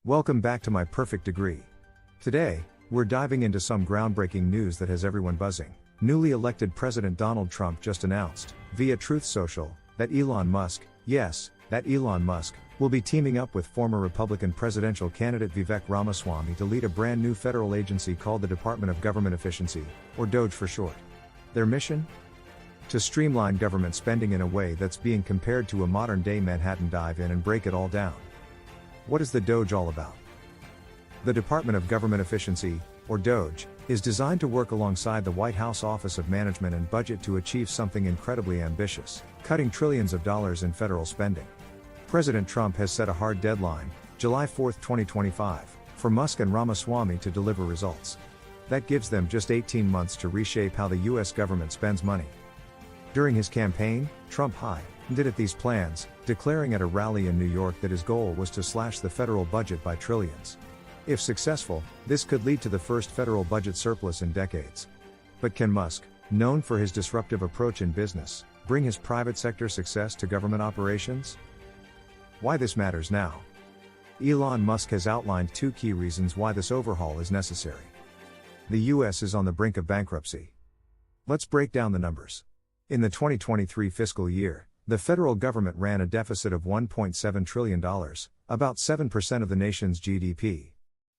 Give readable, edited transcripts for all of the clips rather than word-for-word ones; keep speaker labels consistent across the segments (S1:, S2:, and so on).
S1: Welcome back to My Perfect Degree. Today, we're diving into some groundbreaking news that has everyone buzzing. Newly elected President Donald Trump just announced, via Truth Social, that Elon Musk, yes, that Elon Musk, will be teaming up with former Republican presidential candidate Vivek Ramaswamy to lead a brand new federal agency called the Department of Government Efficiency, or DOGE for short. Their mission? To streamline government spending in a way that's being compared to a modern-day Manhattan Dive-In and break it all down. What is the DOGE all about? The Department of Government Efficiency, or DOGE, is designed to work alongside the White House Office of Management and Budget to achieve something incredibly ambitious, cutting trillions of dollars in federal spending. President Trump has set a hard deadline, July 4, 2025, for Musk and Ramaswamy to deliver results. That gives them just 18 months to reshape how the U.S. government spends money. During his campaign, Trump hinted at these plans, declaring at a rally in New York that his goal was to slash the federal budget by trillions. If successful, this could lead to the first federal budget surplus in decades. But can Musk, known for his disruptive approach in business, bring his private sector success to government operations? Why this matters now? Elon Musk has outlined two key reasons why this overhaul is necessary. The U.S. is on the brink of bankruptcy. Let's break down the numbers. In the 2023 fiscal year, the federal government ran a deficit of $1.7 trillion, about 7% of the nation's GDP.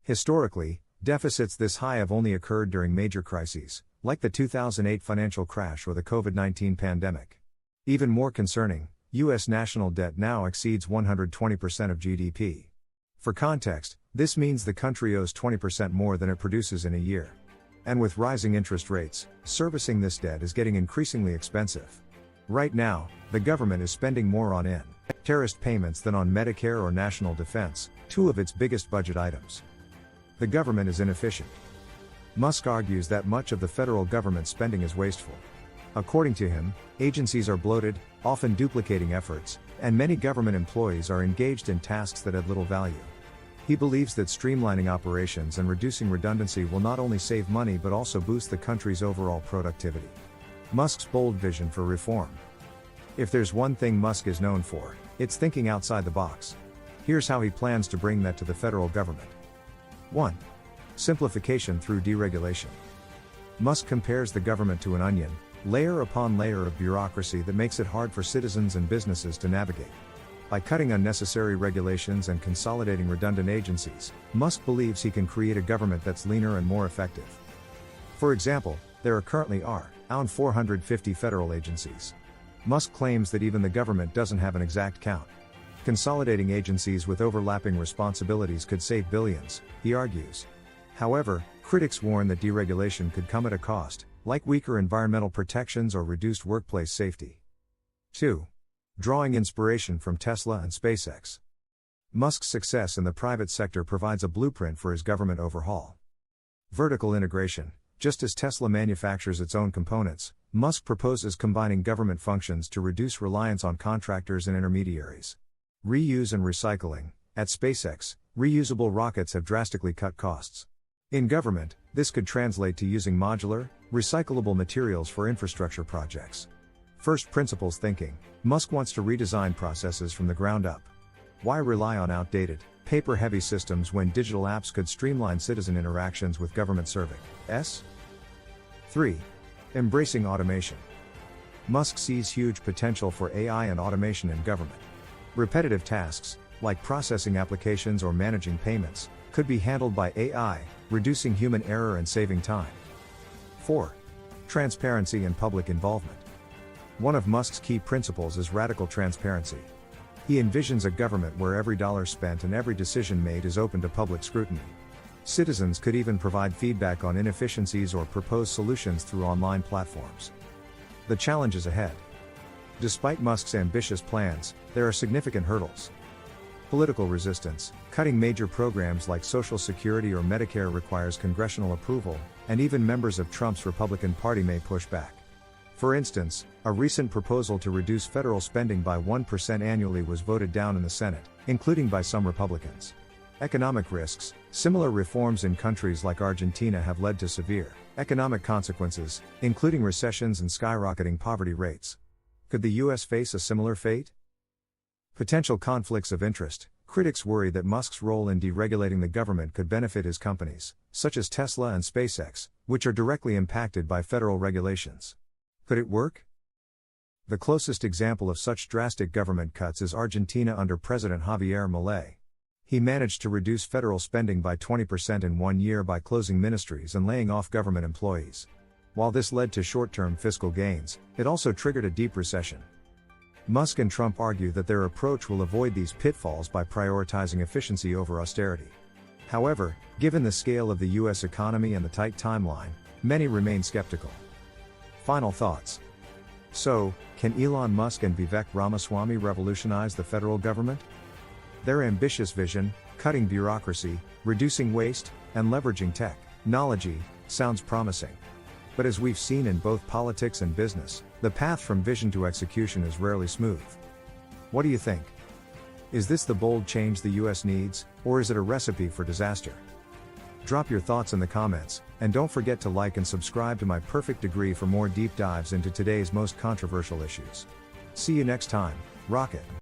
S1: Historically, deficits this high have only occurred during major crises, like the 2008 financial crash or the COVID-19 pandemic. Even more concerning, U.S. national debt now exceeds 120% of GDP. For context, this means the country owes 20% more than it produces in a year. And with rising interest rates, servicing this debt is getting increasingly expensive. Right now, the government is spending more on terrorist payments than on Medicare or national defense, two of its biggest budget items. The government is inefficient. Musk argues that much of the federal government spending is wasteful. According to him, agencies are bloated, often duplicating efforts, and many government employees are engaged in tasks that add little value. He believes that streamlining operations and reducing redundancy will not only save money but also boost the country's overall productivity. Musk's bold vision for reform. If there's one thing Musk is known for, it's thinking outside the box. Here's how he plans to bring that to the federal government. 1. Simplification through deregulation. Musk compares the government to an onion, layer upon layer of bureaucracy that makes it hard for citizens and businesses to navigate. By cutting unnecessary regulations and consolidating redundant agencies, Musk believes he can create a government that's leaner and more effective. For example, there are currently around 450 federal agencies. Musk claims that even the government doesn't have an exact count. Consolidating agencies with overlapping responsibilities could save billions, he argues. However, critics warn that deregulation could come at a cost, like weaker environmental protections or reduced workplace safety. 2. Drawing inspiration from Tesla and SpaceX. Musk's success in the private sector provides a blueprint for his government overhaul. Vertical integration. Just as Tesla manufactures its own components, Musk proposes combining government functions to reduce reliance on contractors and intermediaries. Reuse and recycling. At SpaceX, reusable rockets have drastically cut costs. In government, this could translate to using modular, recyclable materials for infrastructure projects. First principles thinking. Musk wants to redesign processes from the ground up. Why rely on outdated, paper-heavy systems when digital apps could streamline citizen interactions with government services? 3. Embracing automation. Musk sees huge potential for AI and automation in government. Repetitive tasks, like processing applications or managing payments, could be handled by AI, reducing human error and saving time. 4. Transparency and public involvement. One of Musk's key principles is radical transparency. He envisions a government where every dollar spent and every decision made is open to public scrutiny. Citizens could even provide feedback on inefficiencies or propose solutions through online platforms. The challenges ahead. Despite Musk's ambitious plans, there are significant hurdles. Political resistance. Cutting major programs like Social Security or Medicare requires congressional approval, and even members of Trump's Republican Party may push back. For instance, a recent proposal to reduce federal spending by 1% annually was voted down in the Senate, including by some Republicans. Economic risks. Similar reforms in countries like Argentina have led to severe economic consequences, including recessions and skyrocketing poverty rates. Could the U.S. face a similar fate? Potential conflicts of interest. Critics worry that Musk's role in deregulating the government could benefit his companies, such as Tesla and SpaceX, which are directly impacted by federal regulations. Could it work? The closest example of such drastic government cuts is Argentina under President Javier Milei. He managed to reduce federal spending by 20% in 1 year by closing ministries and laying off government employees. While this led to short-term fiscal gains, it also triggered a deep recession. Musk and Trump argue that their approach will avoid these pitfalls by prioritizing efficiency over austerity. However, given the scale of the U.S. economy and the tight timeline, many remain skeptical. Final thoughts. So, can Elon Musk and Vivek Ramaswamy revolutionize the federal government? Their ambitious vision, cutting bureaucracy, reducing waste, and leveraging technology, sounds promising. But as we've seen in both politics and business, the path from vision to execution is rarely smooth. What do you think? Is this the bold change the US needs, or is it a recipe for disaster? Drop your thoughts in the comments, and don't forget to like and subscribe to My Perfect Degree for more deep dives into today's most controversial issues. See you next time, rock it!